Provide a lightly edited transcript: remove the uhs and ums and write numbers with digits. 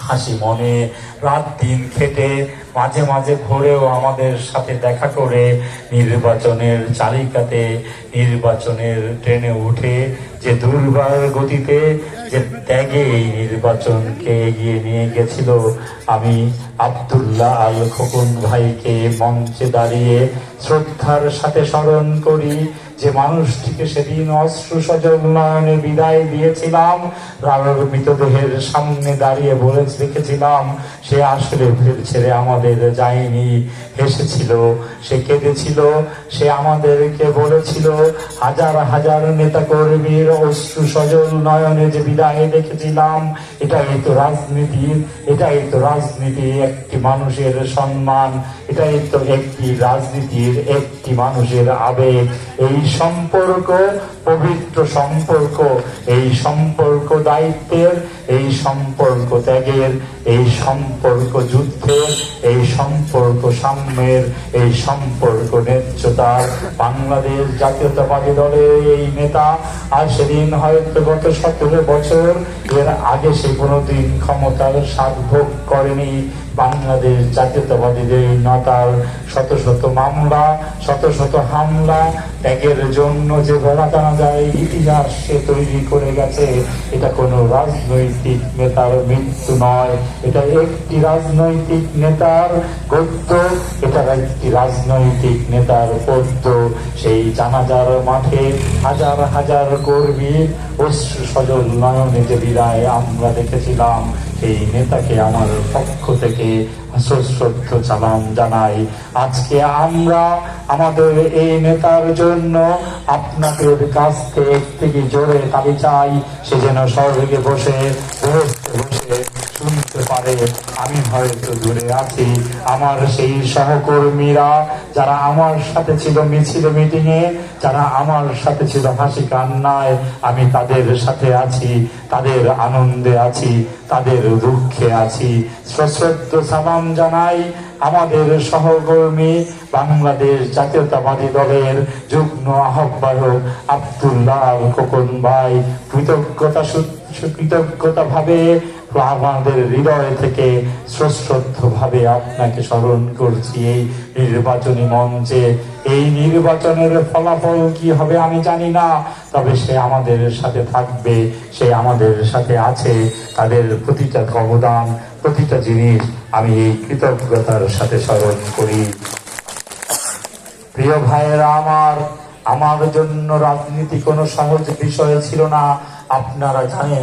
হাসি মনে রাত দিন খেটে মাঝে মাঝে ভোরেও আমাদের সাথে দেখা করে নির্বাচনের চালিকাতে নির্বাচনের ট্রেনে উঠে যে দুর্বার গতিতে যে ত্যাগে এই নির্বাচনকে এগিয়ে নিয়ে গেছিল। আমি আব্দুল্লাহ আল খোকন ভাইকে মঞ্চে দাঁড়িয়ে শ্রদ্ধার সাথে স্মরণ করি, যে মানুষটিকে সেদিন অশ্রু সজল নয়নে বিদায় দিয়েছিলাম। রানুর মৃতদেহের সামনে দাঁড়িয়ে বলে রেখেছিলাম, সে আসলে ছেড়ে আমাদের যায়নি, হেসেছিল, সে কেঁদেছিল, সে আমাদেরকে বলেছিল হাজার হাজার নেতা কর্মীর অশ্রু সজল নয়নে যে বিদায় দেখেছিলাম, এটাই তো রাজনীতি, এটাই তো রাজনীতি, একটি মানুষের সম্মান, এটাই তো একটি রাজনীতির, একটি মানুষের আবেগ। এই সম্পর্ক পবিত্র সম্পর্ক, এই সম্পর্ক দায়িত্বের, এই সম্পর্ক ত্যাগের, এই সম্পর্ক যুদ্ধের, এই সম্পর্ক সাম্যের, এই সম্পর্ক ন্যায্যতার। বাংলাদেশ জাতীয়তাবাদী দলের এই নেতা আর সেদিন হয়তো গত 17 বছর এর আগে সে কোনোদিন ক্ষমতার স্বাদ ভোগ করেনি। বাংলাদেশ জাতীয়তাবাদীদের নেতার শত শত মামলা, শত শত হামলা, ত্যাগের জন্য যে বলা জানা যায় ইতিহাস সে তৈরি করে গেছে। এটা কোনো রাজনৈতিক নেতার মৃত্যু নয়, এটা একটি রাজনৈতিক নেতার গদ্য, এটা একটি রাজনৈতিক নেতার পদ্য। সেই জানাজার মাঠে হাজার হাজার কর্মীর অশ্রু সজল নয়নে যে বিদায় আমরা দেখেছিলাম, এই নেতাকে আমার পক্ষ থেকে সশ্রদ্ধ সালাম জানাই। আজকে আমরা আমাদের এই নেতার জন্য আপনাদের কাছ থেকে জোরে তালি চাই, সে যেন স্বর্গে বসে বসে শুনতে পারে আমি হয়তো দূরে আছি। আমার সেই সহকর্মীরা যারা আমার সাথে ছিল মিছিল মিটিংয়ে, যারা আমার সাথে ছিল হাসি কান্নায়, আমি তাদের সাথে আছি, তাদের আনন্দে আছি, তাদের দুঃখে আছি। সশ্রদ্ধ সালাম জানাই আমাদের সহকর্মী বাংলাদেশ জাতীয়তাবাদী দলের যুগ্ম আহ্বায়ক আব্দুল্লাহ আল খোকন ভাই। কৃতজ্ঞতা ভাবে আমাদের হৃদয় থেকে সশ্রদ্ধ ভাবে আপনাকে স্মরণ করছি এই নির্বাচনী মঞ্চে। এই নির্বাচনের ফলাফল কি হবে আমি জানি না, তবে সে আমাদের সাথে থাকবে, সে আমাদের সাথে আছে। তাদের প্রতিটা অবদান, প্রতিটা জিনিস আমি এই কৃতজ্ঞতার সাথে স্মরণ করি। প্রিয় ভাইয়েরা আমার জন্য রাজনীতি কোনো সহজ বিষয় ছিল না, আপনারা জানেন।